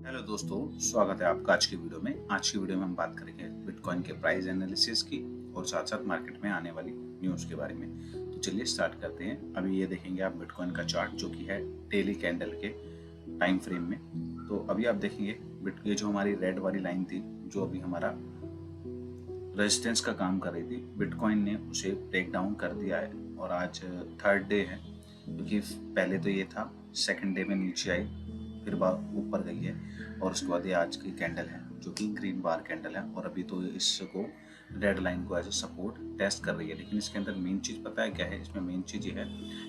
Hello दोस्तों, स्वागत है आपका आज की वीडियो में। आज की वीडियो में हम बात करेंगे बिटकॉइन के प्राइस एनालिसिस की और साथ साथ मार्केट में आने वाली न्यूज़ के बारे में। तो चलिए स्टार्ट करते हैं। अभी ये देखेंगे आप बिटकॉइन का चार्ट जो कि है डेली कैंडल के टाइम फ्रेम में। तो अभी आप देखेंगे ये जो हमारी रेड वाली लाइन थी, जो अभी हमारा रेजिस्टेंस का काम कर रही थी, बिटकॉइन ने उसे ब्रेक डाउन कर दिया है। और आज थर्ड डे है, क्योंकि पहले तो ये था, सेकंड डे में नीचे आई, फिर ऊपर गई है, और उसके बाद ये आज की कैंडल है जो कि ग्रीन बार कैंडल है। और अभी तो इसको रेड लाइन को एज ए सपोर्ट टेस्ट कर रही है। लेकिन इसके अंदर मेन चीज़ पता है क्या है? इसमें मेन चीज़ ये है,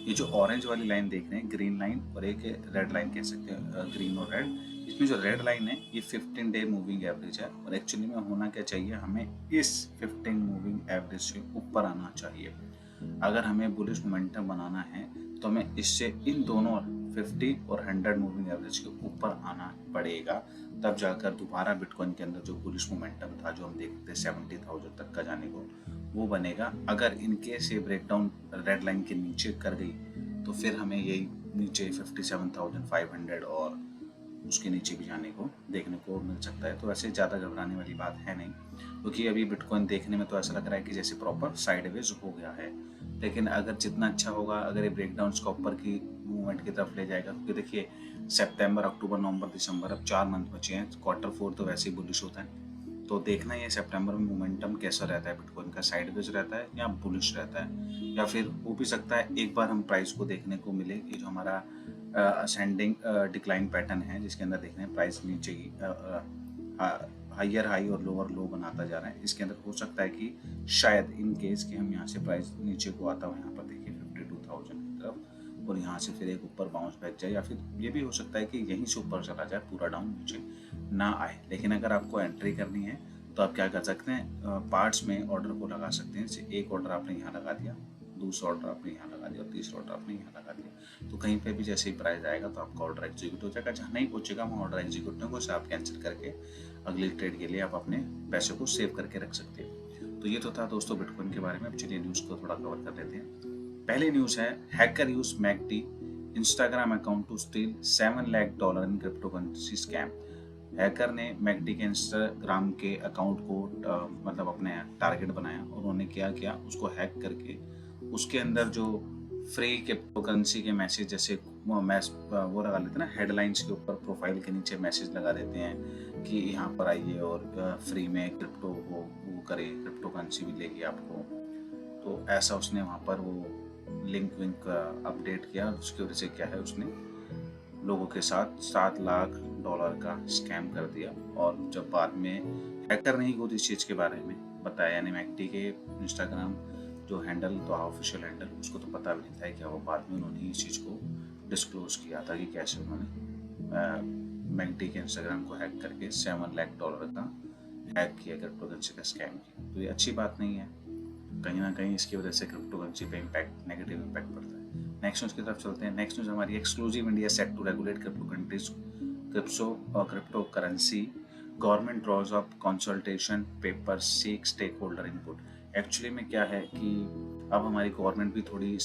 ये जो ऑरेंज वाली लाइन देख रहे हैं, ग्रीन लाइन, और एक रेड लाइन कह सकते हैं, ग्रीन और रेड। इसमें जो रेड लाइन है ये 15 डे मूविंग एवरेज है, और एक्चुअली में होना क्या चाहिए, हमें इस 15 मूविंग एवरेज से ऊपर आना चाहिए। अगर हमें बुलिश मोमेंटम बनाना है तो हमें इससे इन दोनों 50 और 100 मूविंग एवरेज के ऊपर आना पड़ेगा, तब जाकर दोबारा बिटकॉइन के अंदर जो बुलिश मोमेंटम था, जो हम देखते 70,000 तक का जाने को, वो बनेगा। अगर इनके से ब्रेकडाउन रेड लाइन के नीचे कर गई तो फिर हमें यही नीचे 57,500 और उसके नीचे भी जाने को देखने को मिल सकता है। तो ऐसे ज़्यादा घबराने वाली बात है नहीं, क्योंकि अभी बिटकॉइन देखने में तो ऐसा लग रहा है कि जैसे प्रॉपर साइडवेज हो गया है। लेकिन अगर जितना अच्छा होगा, अगर ये ब्रेकडाउन का ऊपर की मूवमेंट की तरफ ले जाएगा, क्योंकि देखिए सितंबर, अक्टूबर, नवंबर, दिसंबर, अब 4 मंथ बचे हैं। क्वार्टर 4 तो वैसे ही बुलिश होता है, तो देखना ही है सितंबर में मोमेंटम कैसा रहता है, बिटकॉइन का साइडवेज रहता है या बुलिश रहता है। या फिर हो भी सकता है एक बार हम प्राइस को देखने को मिले कि जो हमारा असेंडिंग डिक्लाइन पैटर्न है, जिसके अंदर देख रहे हैं प्राइस नीचे ही हायर हाई और लोअर लो बनाता जा रहा है। इसके अंदर हो सकता है कि शायद इन केस कि हम यहाँ से प्राइस नीचे को आता हो, यहाँ पर देखिए 52,000 की तरफ, और यहाँ से फिर एक ऊपर बाउंस बैक जाए, या फिर ये भी हो सकता है कि यहीं से ऊपर चला जाए, पूरा डाउन नीचे ना आए। लेकिन अगर आपको एंट्री करनी है तो आप क्या कर सकते हैं, पार्ट्स में ऑर्डर को लगा सकते हैं। जैसे एक ऑर्डर आपने यहाँ लगा दिया, दूसरा ऑर्डर आपने यहाँ लगा दिया, और तीसरा ऑर्डर आपने यहाँ लगा दिया। तो कहीं पे भी जैसे ही प्राइस आएगा तो आपका ऑर्डर एग्जीक्यूट हो जाएगा। जहाँ नहीं पहुँचेगा वहाँ ऑर्डर एग्जीक्यूट नहीं होगा, उसे आप कैंसिल करके अगले ट्रेड के लिए आप अपने पैसे को सेव करके रख सकते हैं। तो ये तो था दोस्तों बिटकॉइन के बारे में। अब चलिए न्यूज़ को थोड़ा कवर कर लेते हैं। पहली न्यूज़ है, hacker use McD Instagram account to steal $7 lakh in crypto currency scam. Hacker ने मैकडी के इंस्टाग्राम के अकाउंट को मतलब अपने टारगेट बनाया, और उन्होंने क्या किया, उसको हैक करके उसके अंदर जो फ्री क्रिप्टो करेंसी के मैसेज, जैसे वो लगा लेते हैं ना, हेडलाइंस के ऊपर प्रोफाइल के नीचे मैसेज लगा देते हैं कि यहाँ पर आइए और फ्री में क्रिप्टो को वो करे, क्रिप्टो करेंसी मिलेगी आपको। तो ऐसा उसने वहाँ पर वो लिंक विंक अपडेट किया, उसकी वजह से क्या है, उसने लोगों के साथ $7 लाख का स्कैम कर दिया। और जब बाद में हैकर ने ही खुद इस चीज़ के बारे में बताया, यानी मैकडी के इंस्टाग्राम जो हैंडल तो ऑफिशियल हैंडल, उसको तो पता भी नहीं था, क्या वो बाद में उन्होंने इस चीज़ को डिस्क्लोज किया था कि कैसे उन्होंने मैकडी के इंस्टाग्राम को हैक करके $7 लाख का हैक किया, क्रिप्टो करेंसी का स्कैम किया। तो ये अच्छी बात नहीं है, कहीं ना कहीं इसकी वजह से क्रिप्टो करेंसी पे इम्पैक्ट, नेगेटिव इम्पैक्ट पड़ता है। नेक्स्ट न्यूज़ की तरफ चलते हैं। नेक्स्ट न्यूज़ हमारी, exclusive India set to regulate crypto countries crypto currency, government draws up consultation paper, seek stake holder input. Actually में क्या है कि अब हमारी गवर्नमेंट भी थोड़ी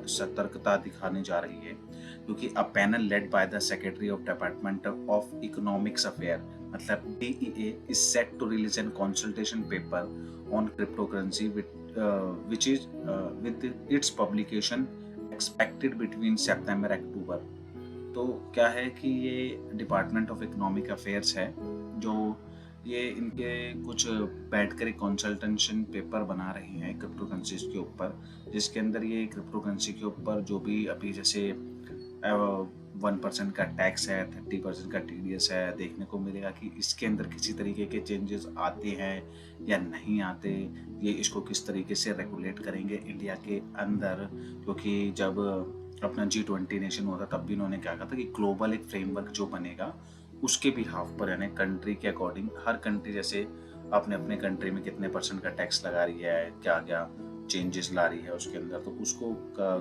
सतर्कता दिखाने जा रही है, क्योंकि a panel led by the secretary of department of economics affair, मतलब DEA, is set to release a consultation paper on cryptocurrency which is with its publication expected between September October। तो क्या है कि ये डिपार्टमेंट ऑफ इकोनॉमिक अफेयर्स है, जो ये इनके कुछ बैठकर एक कंसल्टेशन पेपर बना रही हैं क्रिप्टो करेंसीज के ऊपर, जिसके अंदर ये क्रिप्टो करेंसी के ऊपर जो भी अभी जैसे 1% का टैक्स है, 30% का TDS है, देखने को मिलेगा कि इसके अंदर किसी तरीके के चेंजेस आते हैं या नहीं आते, ये इसको किस तरीके से रेगुलेट करेंगे इंडिया के अंदर। क्योंकि जब अपना G20 नेशन हुआ था, तब भी इन्होंने क्या कहा था कि ग्लोबल एक फ्रेमवर्क जो बनेगा उसके भी हाफ पर, यानी कंट्री के अकॉर्डिंग, हर कंट्री जैसे अपने अपने कंट्री में कितने % का टैक्स लगा रही है, क्या क्या चेंजेस ला रही है उसके अंदर, तो उसको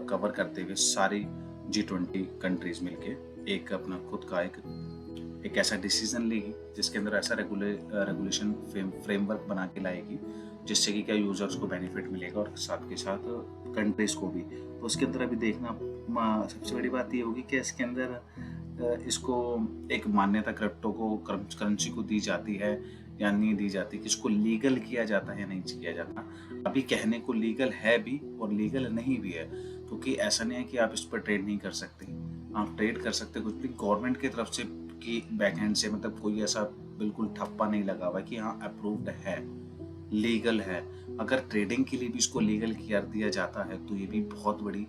कवर करते हुए सारी G20 कंट्रीज मिलके एक अपना खुद का एक ऐसा डिसीजन लेगी, जिसके अंदर ऐसा रेगुलेशन फ्रेमवर्क बना के लाएगी, जिससे कि क्या यूजर्स को बेनिफिट मिलेगा और साथ के साथ कंट्रीज को भी। तो उसके अंदर अभी देखना सबसे बड़ी बात ये होगी कि इसके अंदर इसको एक मान्यता क्रिप्टो को करेंसी को दी जाती है या नहीं दी जाती, कि इसको लीगल किया जाता है या नहीं किया जाता। अभी कहने को लीगल है भी और लीगल नहीं भी है, क्योंकि ऐसा नहीं है कि आप इस पर ट्रेड नहीं कर सकते। आप ट्रेड कर सकते, कुछ भी गवर्नमेंट की तरफ से की बैकएंड से मतलब कोई ऐसा बिल्कुल ठप्पा नहीं लगा हुआ कि हाँ अप्रूव्ड है, लीगल है। अगर ट्रेडिंग के लिए भी इसको लीगल कर दिया जाता है तो ये भी बहुत बड़ी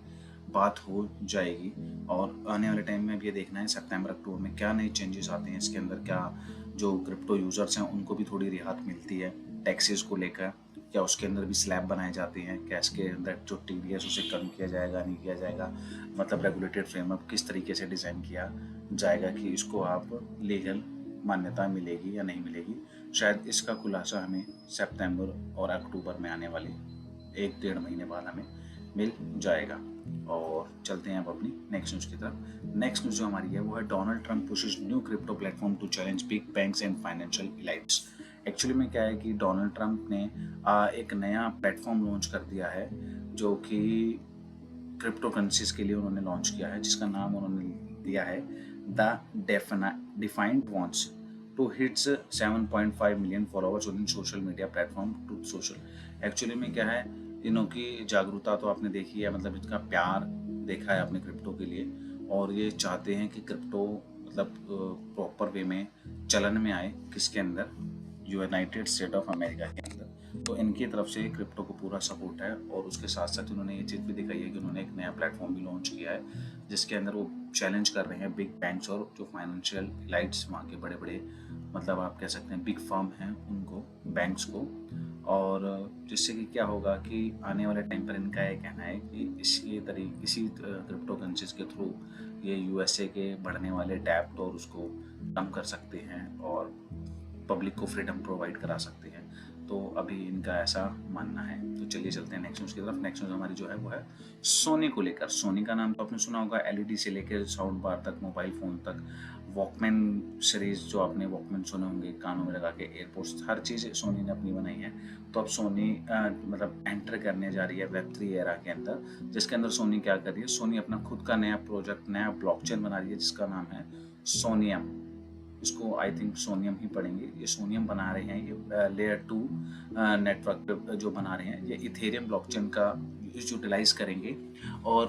बात हो जाएगी। और आने वाले टाइम में अब ये देखना है सितंबर अक्टूबर में क्या नए चेंजेस आते हैं इसके अंदर, क्या जो क्रिप्टो यूजर्स हैं उनको भी थोड़ी रियायत मिलती है टैक्सेस को लेकर, क्या उसके अंदर भी स्लैब बनाए जाते हैं, क्या इसके अंदर जो TDS उसे कम किया जाएगा नहीं किया जाएगा, मतलब रेगुलेटेड फ्रेमवर्क किस तरीके से डिज़ाइन किया जाएगा कि इसको आप लीगल मान्यता मिलेगी या नहीं मिलेगी। शायद इसका खुलासा हमें सितंबर और अक्टूबर में आने वाले 1-1.5 महीने बाद हमें मिल जाएगा। और चलते हैं अब अपनी नेक्स्ट न्यूज़ की तरफ। नेक्स्ट न्यूज़ जो हमारी है वो है Donald Trump pushes new crypto platform to challenge big banks and financial elites. Actually में क्या है कि डोनाल्ड ट्रंप ने एक नया प्लेटफॉर्म लॉन्च कर दिया है जो कि क्रिप्टो करेंसीज के लिए उन्होंने लॉन्च किया है, जिसका नाम उन्होंने दिया है the defined wants to hits 7.5 million followers on social media platform Truth Social. Actually में क्या है, इनकी जागरूकता तो आपने देखी है, मतलब इनका प्यार देखा है आपने क्रिप्टो के लिए, और ये चाहते हैं कि क्रिप्टो मतलब प्रॉपर वे में चलन में आए, किसके अंदर, यूनाइटेड स्टेट ऑफ अमेरिका के अंदर। तो इनकी तरफ से क्रिप्टो को पूरा सपोर्ट है, और उसके साथ साथ उन्होंने ये चीज़ भी दिखाई है कि उन्होंने एक नया प्लेटफॉर्म भी लॉन्च किया है जिसके अंदर वो चैलेंज कर रहे हैं बिग बैंक्स और जो फाइनेंशियल लाइट्स वहाँ के बड़े बड़े, मतलब आप कह सकते हैं बिग फर्म हैं उनको, बैंक्स को। और जिससे कि क्या होगा कि आने वाले टाइम पर इनका ये कहना है कि इसी क्रिप्टो करेंसीज के थ्रू ये USA के बढ़ने वाले डेब्ट और उसको कम कर सकते हैं और पब्लिक को फ्रीडम प्रोवाइड करा सकते हैं। तो अभी इनका ऐसा मानना है। तो चलिए चलते हैं नेक्स्ट न्यूज़ की तरफ। नेक्स्ट न्यूज़ हमारी जो है वो है सोनी को लेकर। सोनी का नाम तो आपने सुना होगा, LED से लेकर साउंड बार तक, मोबाइल फ़ोन तक, वॉकमैन सीरीज़ जो आपने वॉकमैन सुने होंगे कानों में लगा के, एयरपोर्ट्स, हर चीज़ सोनी ने अपनी बनाई है। तो अब सोनी मतलब एंटर करने जा रही है Web3 एरा के अंदर, जिसके अंदर सोनी क्या कर रही है, सोनी अपना खुद का नया प्रोजेक्ट, नया ब्लॉकचेन बना रही है जिसका नाम है सोनियम। इसको आई थिंक सोनियम ही पढ़ेंगे। ये सोनियम बना रहे हैं, ये लेयर 2 नेटवर्क पे जो बना रहे हैं, ये इथेरियम ब्लॉकचेन का यूटिलाइज करेंगे और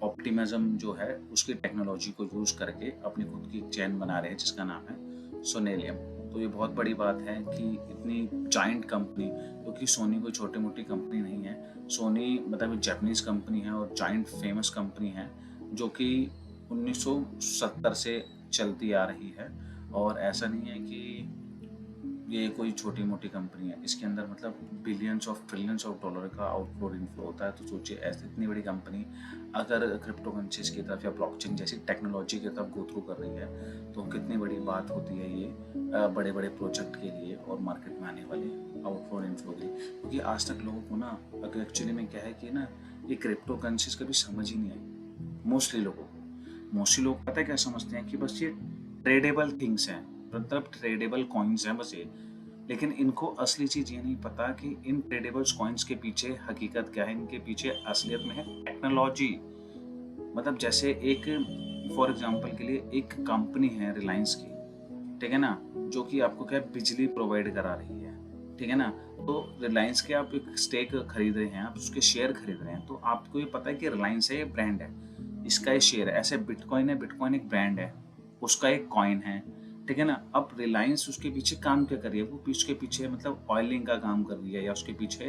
ऑप्टिमिज्म जो है उसकी टेक्नोलॉजी को यूज करके अपनी खुद की चेन बना रहे हैं जिसका नाम है सोनेलियम। तो ये बहुत बड़ी बात है कि इतनी जाइंट कंपनी, क्योंकि सोनी कोई छोटी मोटी कंपनी नहीं है। सोनी मतलब एक जापानीज कंपनी है और जाइंट फेमस कंपनी है जो कि 1970 से चलती आ रही है। और ऐसा नहीं है कि ये कोई छोटी मोटी कंपनी है, इसके अंदर मतलब billions of trillions of dollar का आउटफ्लो इनफ्लो होता है। तो सोचिए ऐसी इतनी बड़ी कंपनी अगर क्रिप्टो करेंसीज की तरफ या ब्लॉकचेन जैसी टेक्नोलॉजी की तरफ गो थ्रू कर रही है तो कितनी बड़ी बात होती है ये बड़े बड़े प्रोजेक्ट के लिए और मार्केट में आने वाले आउटफ्लो इनफ्लो के लिए। क्योंकि आज तक लोगों को ना अगर एक्चुअली में क्या है कि ना ये क्रिप्टो करेंसीज कभी समझ ही नहीं आई। मोस्टली लोग पता है क्या समझते हैं कि बस ये ट्रेडेबल थिंग्स हैं, मतलब ट्रेडेबल कॉइन्स हैं बस ये। लेकिन इनको असली चीज़ ये नहीं पता कि इन ट्रेडेबल कॉइन्स के पीछे हकीकत क्या है, इनके पीछे असलियत में है टेक्नोलॉजी। मतलब जैसे एक फॉर एग्जांपल के लिए एक कंपनी है रिलायंस की, ठीक है ना, जो कि आपको क्या बिजली प्रोवाइड करा रही है, ठीक है ना। तो रिलायंस के आप एक स्टेक खरीद रहे हैं, आप उसके शेयर खरीद रहे हैं, तो आपको ये पता है कि रिलायंस है, ये ब्रांड है, इसका ये शेयर है। ऐसे बिटकॉइन है, बिटकॉइन एक ब्रांड है, उसका एक कॉइन है, ठीक है ना। अब रिलायंस उसके पीछे काम क्या कर रही है, वो उसके पीछे मतलब ऑयलिंग का काम कर रही है या उसके पीछे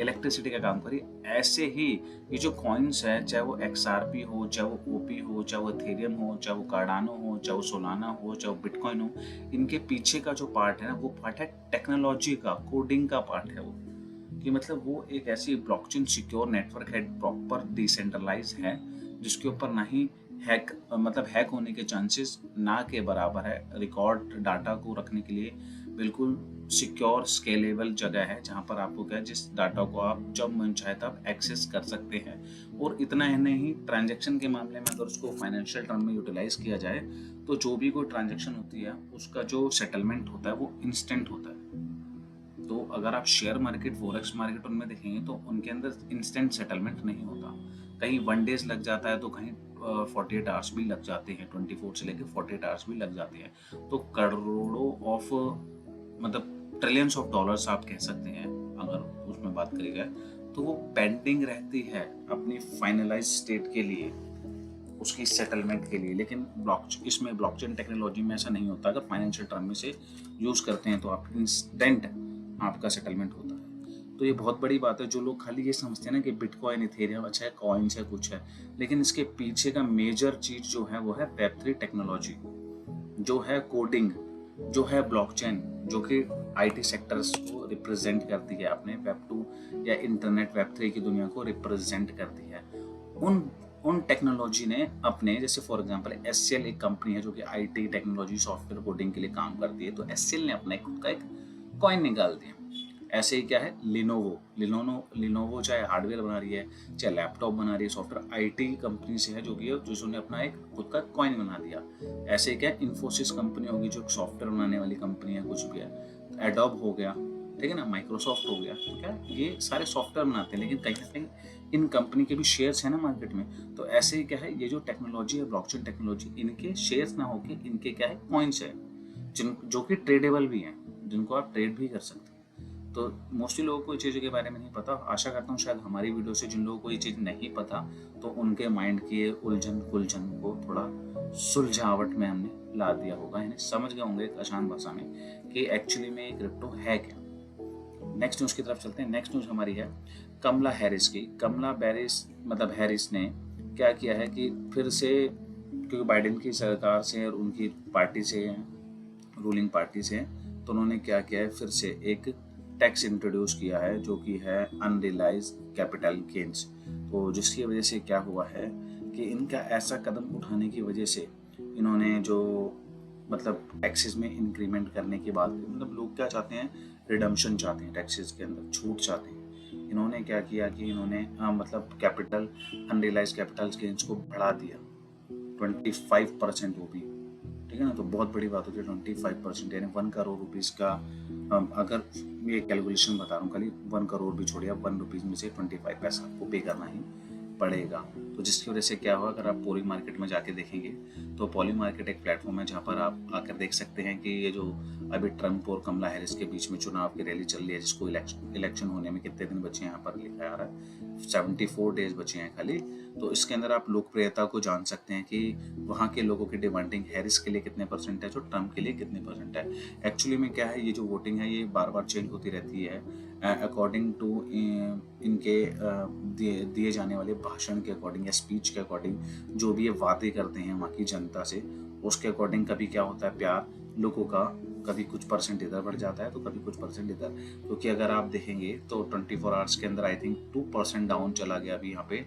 इलेक्ट्रिसिटी का काम कर रही है। ऐसे ही ये जो कॉइन्स है, चाहे वो XRP हो, चाहे वो OP हो, चाहे वो इथेरियम हो, चाहे वो कार्डानो हो, चाहे वो सोलाना हो, चाहे वो बिटकॉइन हो, इनके पीछे का जो पार्ट है ना, वो पार्ट है टेक्नोलॉजी का, कोडिंग का पार्ट है वो। कि मतलब वो एक ऐसी ब्लॉकचेन सिक्योर नेटवर्क है, प्रॉपर डिसेंट्रलाइज है, जिसके ऊपर ना ही हैक होने के चांसेस ना के बराबर है। रिकॉर्ड डाटा को रखने के लिए बिल्कुल सिक्योर स्केलेबल जगह है जहाँ पर आपको क्या, जिस डाटा को आप जब मन चाहे तब एक्सेस कर सकते हैं। और इतना ही नहीं, ट्रांजैक्शन के मामले में अगर उसको फाइनेंशियल टर्म में यूटिलाइज किया जाए तो जो भी कोई ट्रांजैक्शन होती है उसका जो सेटलमेंट होता है वो इंस्टेंट होता है। तो अगर आप शेयर मार्केट, फॉरेक्स मार्केट उनमें देखेंगे तो उनके अंदर इंस्टेंट सेटलमेंट नहीं होता। कहीं 1 डेज लग जाता है तो कहीं 48 आवर्स भी लग जाते हैं, 24 से लेकर 48 आवर्स भी लग जाते हैं। तो करोड़ों ऑफ मतलब ट्रिलियंस ऑफ डॉलर्स आप कह सकते हैं अगर उसमें बात करी जाए, तो वो पेंडिंग रहती है अपनी फाइनलाइज स्टेट के लिए, उसकी सेटलमेंट के लिए। लेकिन इसमें ब्लॉकचेन टेक्नोलॉजी में ऐसा नहीं होता। अगर फाइनेंशियल टर्म में से यूज करते हैं तो आप इंस्टेंट आपका सेटलमेंट होता है। तो ये बहुत बड़ी बात है। जो लोग खाली ये समझते हैं ना कि बिटकॉइन, इथेरियम अच्छा है, कॉइन्स है, कुछ है, लेकिन इसके पीछे का मेजर चीज जो है वो है वेब3 टेक्नोलॉजी, जो है कोडिंग, जो है ब्लॉकचेन, जो कि आईटी सेक्टर्स को रिप्रेजेंट करती है, अपने वेब 2 या इंटरनेट वेब 3 की दुनिया को रिप्रेजेंट करती है। उन टेक्नोलॉजी ने अपने, जैसे फॉर एग्जांपल एससीएल एक कंपनी है जो कि आईटी टेक्नोलॉजी सॉफ्टवेयर कोडिंग के लिए काम करती है, तो एससीएल ने अपना खुद का एक कॉइन निकाल दिया। ऐसे ही क्या है लिनोवो चाहे हार्डवेयर बना रही है, चाहे लैपटॉप बना रही है, सॉफ्टवेयर आईटी कंपनी से है जो कि जिसने अपना एक खुद का कॉइन बना दिया। ऐसे ही क्या इन्फोसिस कंपनी होगी जो सॉफ्टवेयर बनाने वाली कंपनी है, कुछ भी है, एडोब हो गया, ठीक है ना, माइक्रोसॉफ्ट हो गया, तो क्या ये सारे सॉफ्टवेयर बनाते हैं, लेकिन कहीं ना कहीं इन कंपनी के भी शेयर्स है ना मार्केट में। तो ऐसे ही क्या है, ये जो टेक्नोलॉजी है ब्लॉकचेन टेक्नोलॉजी, इनके शेयर्स ना होके इनके क्या है कॉइन्स है, जो कि ट्रेडेबल भी हैं, जिनको आप ट्रेड भी कर सकते हैं। तो मोस्टली लोगों को ये चीज़ों के बारे में नहीं पता। आशा करता हूँ शायद हमारी वीडियो से जिन लोगों को ये चीज़ नहीं पता, तो उनके माइंड की उलझन को थोड़ा सुलझावट में हमने ला दिया होगा, यानी समझ गए होंगे एक आसान भाषा में कि एक्चुअली में क्रिप्टो है क्या। नेक्स्ट न्यूज़ की तरफ चलते हैं। नेक्स्ट न्यूज़ हमारी है कमला हैरिस की। हैरिस ने क्या किया है कि फिर से, क्योंकि बाइडेन की सरकार से और उनकी पार्टी से, रूलिंग पार्टी से, तो उन्होंने क्या किया है, फिर से एक टैक्स इंट्रोड्यूस किया है जो कि है अनरियलाइज कैपिटल गेन्स। तो जिसकी वजह से क्या हुआ है कि इनका ऐसा कदम उठाने की वजह से इन्होंने जो टैक्सेस में इंक्रीमेंट करने के बाद, लोग क्या चाहते हैं, रिडम्पशन चाहते हैं, टैक्सेस के अंदर छूट चाहते हैं। इन्होंने क्या किया कि इन्होंने कैपिटल अनरियलाइज कैपिटल गेन्स को बढ़ा दिया 25%, वो भी, ठीक है ना। तो बहुत बड़ी बात होती है 25%, यानी 1 करोड़ रुपीज़ का, अगर ये कैलकुलेशन बता रहा हूँ, खाली 1 करोड़ भी छोड़िए, 1 रुपीज़ में से 25 पैसा आपको पे करना ही पड़ेगा। तो जिसकी वजह से क्या हुआ, अगर आप पॉली मार्केट में जाके देखेंगे तो पॉली मार्केट एक प्लेटफॉर्म है जहाँ पर आप आकर देख सकते हैं कि ये जो अभी ट्रंप और कमला हैरिस के बीच में चुनाव की रैली चल रही है, जिसको इलेक्शन होने में कितने दिन बचे हैं, यहाँ पर लिखा आ रहा है 74 डेज बचे हैं खाली। तो इसके अंदर आप लोकप्रियता को जान सकते हैं कि वहाँ के लोगों की डिमांडिंग हैरिस के लिए कितने परसेंट है, जो ट्रंप के लिए कितने परसेंट है। एक्चुअली में क्या है, ये जो वोटिंग है ये बार बार चेंज होती रहती है अकॉर्डिंग टू इनके दिए जाने वाले भाषण के अकॉर्डिंग या स्पीच के अकॉर्डिंग, जो भी ये वादे करते हैं वहाँ की जनता से, उसके अकॉर्डिंग कभी क्या होता है, प्यार लोगों का कभी कुछ परसेंट इधर बढ़ जाता है तो कभी कुछ परसेंट इधर। क्योंकि अगर आप देखेंगे तो 24 आवर्स के अंदर आई थिंक 2% डाउन चला गया अभी यहाँ पे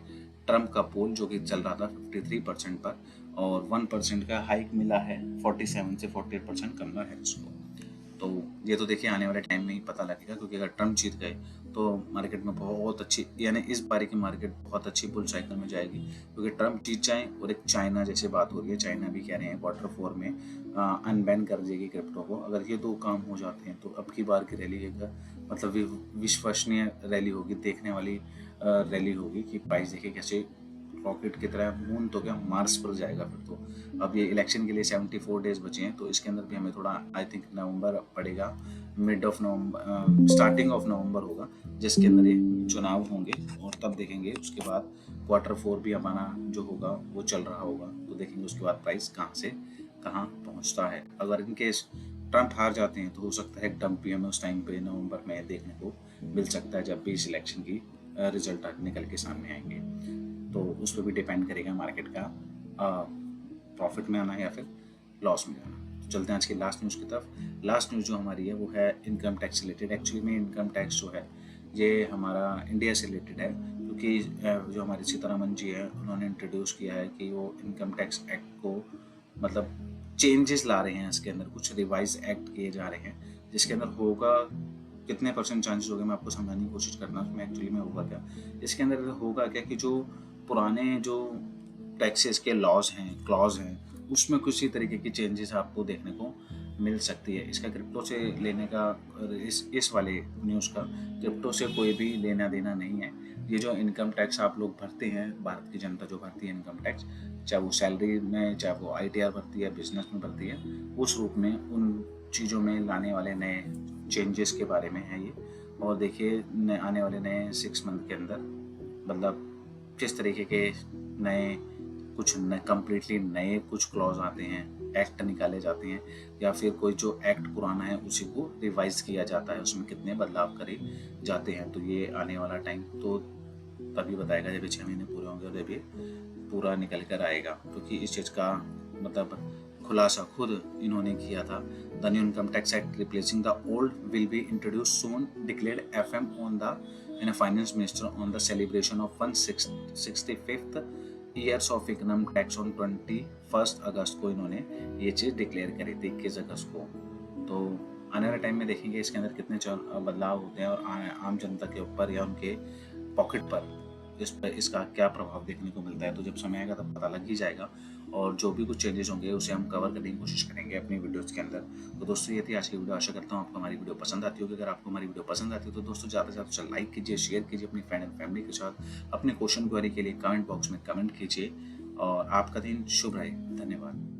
ट्रंप का पोल, जो कि चल रहा था 53% पर, और 1% का हाइक मिला है 47 से 48% कमला हैरिस को। तो ये तो देखिए आने वाले टाइम में ही पता लगेगा, क्योंकि अगर ट्रंप जीत गए तो मार्केट में बहुत अच्छी, यानी इस बारी की मार्केट बहुत अच्छी बुल साइकिल में जाएगी। क्योंकि ट्रंप जीत जाए और एक चाइना जैसे बात हो रही है, चाइना भी कह रहे हैं Q4 में अनबैन कर देगी क्रिप्टो को। अगर ये दो काम हो जाते हैं तो अब की बार की रैली विश्वसनीय रैली होगी, देखने वाली रैली होगी कि प्राइस देखिए कैसे रॉकेट की तरह मून तो क्या मार्स पर जाएगा। फिर तो अब ये इलेक्शन के लिए 74 डेज बचे हैं, तो इसके अंदर भी हमें थोड़ा आई थिंक नवंबर पड़ेगा, mid of November, starting of November होगा जिसके अंदर ये चुनाव होंगे, और तब देखेंगे उसके बाद Q4 भी हमारा जो होगा वो चल रहा होगा, तो देखेंगे उसके बाद प्राइस कहाँ से कहाँ पहुँचता है। अगर इनकेस ट्रंप हार जाते हैं तो हो सकता है एक डंप भी हमें उस टाइम पे नवंबर में देखने को मिल सकता है, जब भी इस इलेक्शन की रिजल्ट निकल के सामने आएंगे। तो उस पर भी डिपेंड करेगा मार्केट का प्रॉफिट में आना या फिर लॉस में आना। तो चलते हैं आज की लास्ट न्यूज़ की तरफ। लास्ट न्यूज़ जो हमारी है वो है इनकम टैक्स रिलेटेड। एक्चुअली में इनकम टैक्स जो है ये हमारा इंडिया से रिलेटेड है, क्योंकि जो हमारी सीतारमन जी है उन्होंने इंट्रोड्यूस किया है कि वो इनकम टैक्स एक्ट को चेंजेस ला रहे हैं, इसके अंदर कुछ रिवाइज एक्ट किए जा रहे हैं, जिसके अंदर होगा कितने % चांसेस हो गए मैं आपको समझाने की कोशिश करना उसमें एक्चुअली में होगा क्या। इसके अंदर होगा क्या कि जो पुराने जो टैक्सेस के लॉज हैं, क्लॉज हैं, उसमें किसी तरीके की चेंजेस आपको देखने को मिल सकती है। इसका क्रिप्टो से लेने का और इस वाले न्यूज़ का क्रिप्टो से कोई भी लेना देना नहीं है। ये जो इनकम टैक्स आप लोग भरते हैं, भारत की जनता जो भरती है इनकम टैक्स, चाहे वो सैलरी में, चाहे वो आईटीआर भरती है, बिजनेस में भरती है, उस रूप में उन चीज़ों में लाने वाले नए चेंजेस के बारे में है ये। और देखिए आने वाले नए 6 मंथ के अंदर मतलब किस तरीके के नए कुछ कम्प्लीटली नए कुछ क्लॉज आते हैं, एक्ट निकाले जाते हैं, या फिर कोई जो एक्ट पुराना है उसी को रिवाइज किया जाता है, उसमें कितने बदलाव करे जाते हैं। तो ये आने वाला टाइम तो तभी बताएगा जब 6 महीने पूरे होंगे और जब ये पूरा निकल कर आएगा, क्योंकि इस चीज़ का मतलब खुलासा खुद इन्होंने किया था। The new income tax act replacing the old will be introduce soon, declared FM on the in finance minister on the celebration of 165th years of income tax on 21 अगस्त को इन्होंने ये चीज़ डिक्लेयर करी थी, 21 अगस्त को। तो आने वाले टाइम में देखेंगे इसके अंदर कितने बदलाव होते हैं और आम जनता के ऊपर या उनके पॉकेट पर इसका क्या प्रभाव देखने को मिलता है। तो जब समय आएगा तब पता लग ही जाएगा, और जो भी कुछ चेंजेस होंगे उसे हम कवर करने की कोशिश करेंगे अपनी वीडियोज़ के अंदर। तो दोस्तों ये थी आज की वीडियो। आशा करता हूँ आपको हमारी वीडियो पसंद आती होगी। अगर आपको हमारी वीडियो पसंद आती है तो दोस्तों ज़्यादा से ज़्यादा लाइक कीजिए, शेयर कीजिए अपनी फ्रेंड एंड फैमिली के साथ। अपने क्वेश्चन क्वेरी के लिए कमेंट बॉक्स में कमेंट कीजिए, और आपका दिन शुभ रहे। धन्यवाद।